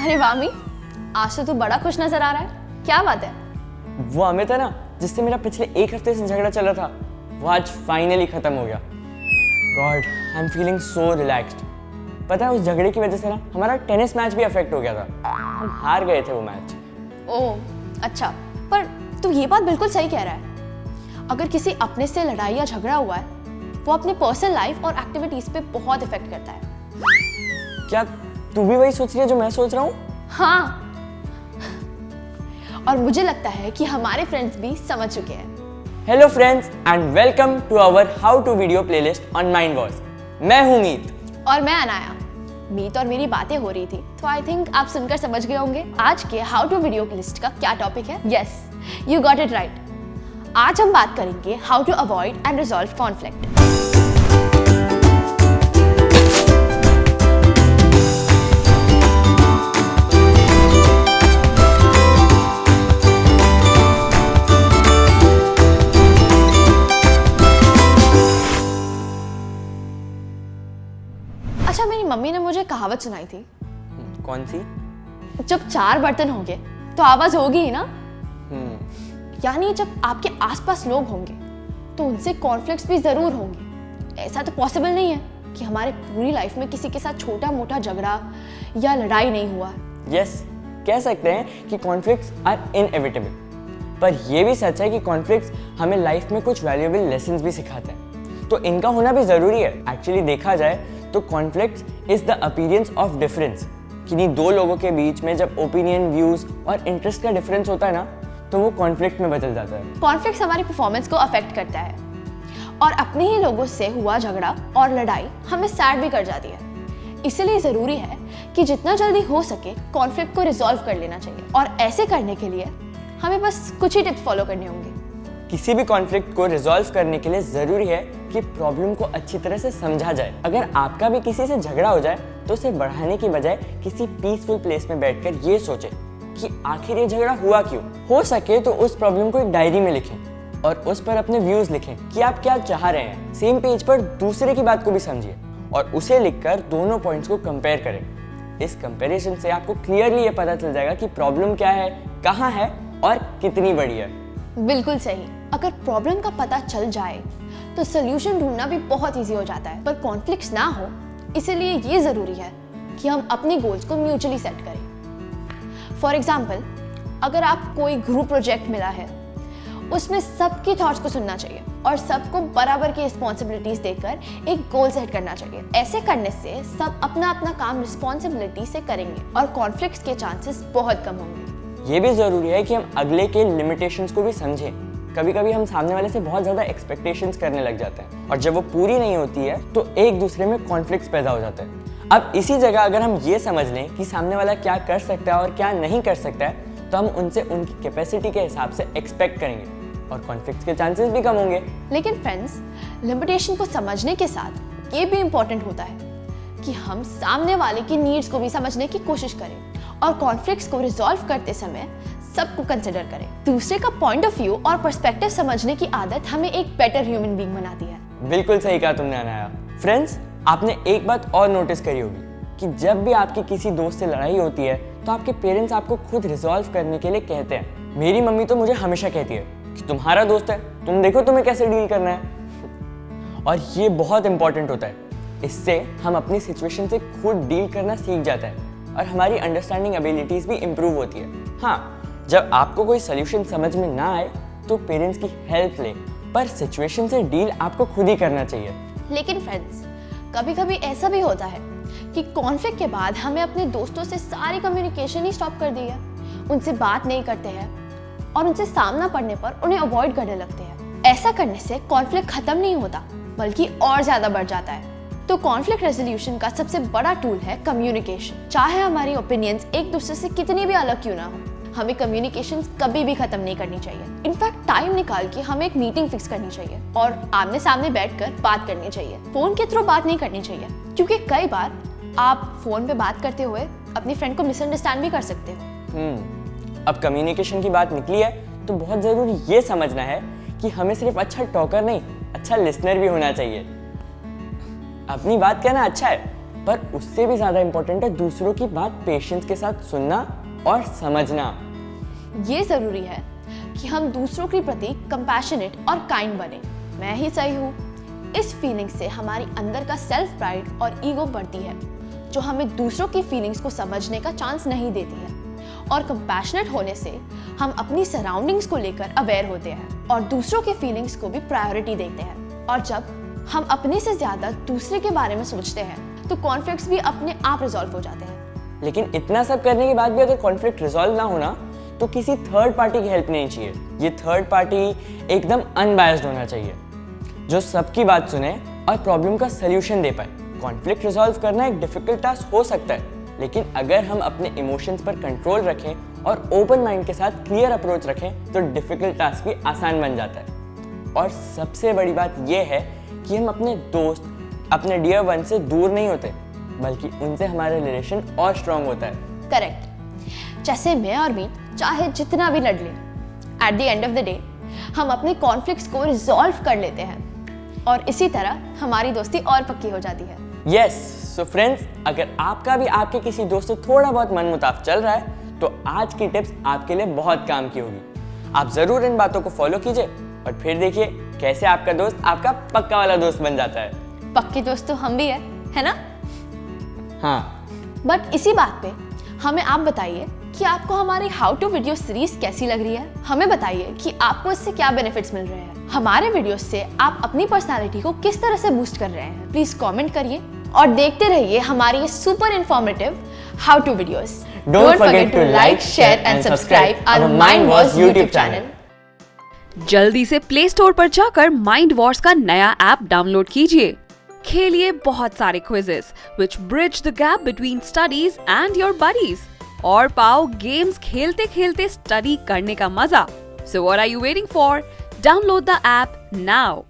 अरे वामी, आज तो तू बड़ा खुश नजर आ रहा है, क्या बात है? वो अमित है ना, जिससे मेरा पिछले एक हफ्ते से झगड़ा चल रहा था, वो आज फाइनली खत्म हो गया। God, I am feeling so relaxed. पता है उस झगड़े की वजह से ना हमारा टेनिस मैच भी अफेक्ट हो गया था। हम हार गए थे वो मैच। ओह अच्छा, पर तू ये बात बिल्कुल सही कह रहा है। अगर किसी अपने से लड़ाई या झगड़ा हुआ है, वो अपने पर्सनल लाइफ और एक्टिविटीज पे बहुत इफेक्ट करता है। क्या तू भी वही सोच रही है जो मैं सोच रहा हूँ? हाँ, और मुझे लगता है कि हमारे फ्रेंड्स भी समझ चुके हैं। Hello friends and welcome to our how to video playlist on Mind Voice. मैं हूँ मीत और मैं अनाया। मीत और मेरी बातें हो रही थी, तो आई थिंक आप सुनकर समझ गए होंगे आज के हाउ टू वीडियो लिस्ट का क्या टॉपिक है। Yes, you got it right. आज हम बात करेंगे how to avoid and resolve conflict. अच्छा, मेरी मम्मी ने मुझे कहावत सुनाई थी। कौन सी? जब 4 बर्तन होंगे तो आवाज होगी ही ना। यानी जब आपके आसपास लोग होंगे तो उनसे कॉन्फ्लिक्ट्स भी जरूर होंगे। ऐसा तो पॉसिबल नहीं है कि हमारे पूरी लाइफ में किसी के साथ छोटा मोटा झगड़ा या लड़ाई नहीं हुआ। यस, कह सकते हैं कि कॉन्फ्लिक्ट्स आर इनएविटेबल। पर यह भी सच है कि कॉन्फ्लिक्ट्स हमें लाइफ में कुछ वैल्यूएबल लेसन्स भी सिखाते हैं, तो इनका होना भी जरूरी है। एक्चुअली देखा जाए तो conflicts is the appearance of difference. किन्हीं दो लोगों के बीच में जब ओपिनियन, व्यूज और इंटरेस्ट का डिफरेंस होता है ना, तो वो कॉन्फ्लिक्ट में बदल जाता है। कॉन्फ्लिक्ट्स हमारी परफॉर्मेंस को अफेक्ट करता है और अपने ही लोगों से हुआ झगड़ा और लड़ाई हमें सैड भी कर जाती है। इसलिए जरूरी है कि जितना जल्दी हो सके कॉन्फ्लिक्ट को रिजॉल्व कर लेना चाहिए, और ऐसे करने के लिए हमें बस कुछ ही टिप्स फॉलो करने होंगे। किसी भी कॉन्फ्लिक्ट को रिजॉल्व करने के लिए जरूरी है कि प्रॉब्लम को अच्छी तरह से समझा जाए। अगर आपका भी किसी से झगड़ा हो जाए तो उसे बढ़ाने की बजाय किसी पीसफुल प्लेस में बैठकर ये सोचें कि आखिर ये झगड़ा हुआ क्यों। हो सके तो उस प्रॉब्लम को एक डायरी में लिखें और उस पर अपने व्यूज लिखें कि आप क्या चाह रहे हैं। सेम पेज पर दूसरे की बात को भी समझिए और उसे लिखकर दोनों पॉइंट्स को कंपेयर करें। इस कंपैरिजन से आपको क्लियरली ये पता चल जाएगा कि प्रॉब्लम क्या है, कहाँ है और कितनी बड़ी है। बिल्कुल सही। अगर प्रॉब्लम का पता चल जाए तो सोल्यूशन ढूंढना भी बहुत इजी हो जाता है। पर कॉन्फ्लिक्ट्स ना हो, इसलिए ये जरूरी है कि हम अपने गोल्स को म्यूचुअली सेट करें। फॉर एग्जाम्पल, अगर आप कोई ग्रुप प्रोजेक्ट मिला है, उसमें सबकी थॉट्स को सुनना चाहिए और सबको बराबर की रिस्पॉन्सिबिलिटीज देकर एक गोल सेट करना चाहिए। ऐसे करने से सब अपना अपना काम रिस्पॉन्सिबिलिटी से करेंगे और कॉन्फ्लिक्ट्स के चांसेस बहुत कम होंगे। ये भी जरूरी है कि हम अगले के लिमिटेशंस को भी समझें। कभी कभी हम सामने वाले से बहुत ज्यादा एक्सपेक्टेशंस करने लग जाते हैं और जब वो पूरी नहीं होती है तो एक दूसरे में कॉन्फ्लिक्ट्स पैदा हो जाते हैं। अब इसी जगह अगर हम ये समझ लें कि सामने वाला क्या कर सकता है और क्या नहीं कर सकता है, तो हम उनसे उनकी कैपेसिटी के हिसाब से एक्सपेक्ट करेंगे और कॉन्फ्लिक्ट्स के चांसेस भी कम होंगे। लेकिन फ्रेंड्स, लिमिटेशन को समझने के साथ ये भी इम्पोर्टेंट होता है कि हम सामने वाले की नीड्स को भी समझने की कोशिश करें और कॉन्फ्लिक्ट्स को रिजॉल्व करते समय सबको कंसिडर करें। दूसरे का पॉइंट ऑफ व्यू और पर्सपेक्टिव समझने की आदत हमें एक बेटर ह्यूमन बीइंग बनाती है। बिल्कुल सही कहा तुमने अनाया। फ्रेंड्स, आपने एक बात और नोटिस करी होगी कि जब भी आपकी किसी दोस्त से लड़ाई होती है तो आपके पेरेंट्स आपको खुद रिजॉल्व करने के लिए कहते हैं। मेरी मम्मी तो मुझे हमेशा कहती है कि तुम्हारा दोस्त है, तुम देखो तुम्हें कैसे डील करना है। और ये बहुत इंपॉर्टेंट होता है। इससे हम अपनी सिचुएशन से खुद डील करना सीख जाते हैं और हमारी अंडरस्टैंडिंग एबिलिटीज भी इंप्रूव होती है। हाँ, जब आपको कोई सोल्यूशन समझ में ना आए तो पेरेंट्स की हेल्प लें, पर सिचुएशन से डील आपको खुद ही करना चाहिए। लेकिन फ्रेंड्स, कभी कभी ऐसा भी होता है कि कॉन्फ्लिक्ट के बाद हमें अपने दोस्तों से सारी कम्युनिकेशन ही स्टॉप कर दी है। उनसे बात नहीं करते हैं और उनसे सामना पड़ने पर उन्हें अवॉइड करने लगते हैं। ऐसा करने से कॉन्फ्लिक्ट खत्म नहीं होता, बल्कि और ज्यादा बढ़ जाता है। तो कॉन्फ्लिक्ट रेजोल्यूशन का सबसे बड़ा टूल है कम्युनिकेशन। चाहे हमारी ओपिनियंस एक दूसरे से कितनी भी अलग क्यों ना हो, हमें कम्युनिकेशन कभी भी खत्म नहीं करनी चाहिए। इनफैक्ट टाइम निकाल के हमें एक मीटिंग फिक्स करनी चाहिए और आमने सामने बैठकर बात करनी चाहिए। फोन के थ्रू बात नहीं करनी चाहिए, क्योंकि कई बार आप फोन पे बात करते हुए अपनी फ्रेंड को मिसअंडरस्टैंड भी कर सकते हो। अब कम्युनिकेशन की बात निकली है तो बहुत जरूरी ये समझना है कि हमें सिर्फ अच्छा टॉकर नहीं, अच्छा लिसनर भी होना चाहिए। अपनी बात कहना अच्छा है, पर उससे भी ज्यादा इंपॉर्टेंट है दूसरों की बात पेशेंस के साथ सुनना और समझना। ये जरूरी है कि हम दूसरों के प्रति कंपैशनेट और काइंड बने। मैं ही सही हूँ, इस फीलिंग से हमारी अंदर का सेल्फ प्राइड और ईगो बढ़ती है, जो हमें दूसरों की फीलिंग्स को समझने का चांस नहीं देती है। और कंपैशनेट होने से हम अपनी सराउंडिंग्स को लेकर अवेयर होते हैं और दूसरों के फीलिंग्स को भी प्रायोरिटी देते हैं। और जब हम अपने से ज्यादा दूसरे के बारे में सोचते हैं तो कॉन्फ्लिक्ट्स भी अपने आप रिजॉल्व हो जाते हैं। लेकिन इतना सब करने के बाद भी अगर कॉन्फ्लिक्ट रिजॉल्व ना होना तो किसी थर्ड पार्टी की हेल्प नहीं चाहिए। ये थर्ड पार्टी एकदम अनबायस्ड होना चाहिए, जो सबकी बात सुने और प्रॉब्लम का सल्यूशन दे पाए। कॉन्फ्लिक्ट रिजॉल्व करना एक डिफिकल्ट टास्क हो सकता है, लेकिन अगर हम अपने इमोशंस पर कंट्रोल रखें और ओपन माइंड के साथ क्लियर अप्रोच रखें तो डिफिकल्ट टास्क भी आसान बन जाता है। और सबसे बड़ी बात यह है कि हम अपने दोस्त, अपने डियर वन से दूर नहीं होते, बल्कि उनसे हमारा रिलेशन और स्ट्रांग होता है। करेक्ट। जैसे मैं और मीत चाहे जितना भी लड़ लें, at the end of the day हम अपने कॉन्फ्लिक्ट्स को रिजॉल्व कर लेते हैं और इसी तरह हमारी दोस्ती और पक्की हो जाती है। यस, सो फ्रेंड्स, अगर आपका भी आपके किसी दोस्त से थोड़ा बहुत मनमुटाव चल रहा है तो आज की टिप्स आपके लिए बहुत काम की होगी। आप जरूर इन बातों को फॉलो कीजिए और फिर देखिए कैसे आपका दोस्त आपका पक्का वाला दोस्त बन जाता है। पक्के दोस्त तो हम भी है ना? हाँ। बट इसी बात पे हमें आप बताइए कि आपको हमारी हाउ टू वीडियो सीरीज कैसी लग रही है। हमें बताइए कि आपको इससे क्या बेनिफिट्स मिल रहे हैं। हमारे वीडियोस से आप अपनी पर्सनालिटी को किस तरह से बूस्ट कर रहे हैं, प्लीज कमेंट करिए और देखते रहिए हमारी ये super informative how to videos. Don't forget to like, share and subscribe our Mind Wars YouTube channel. जल्दी से प्ले स्टोर पर जाकर माइंड वॉर्स का नया ऐप डाउनलोड कीजिए। खेलिए बहुत सारे quizzes which bridge the gap between studies and your buddies और पाओ गेम्स खेलते खेलते स्टडी करने का मजा। So what are you waiting for? Download the app now.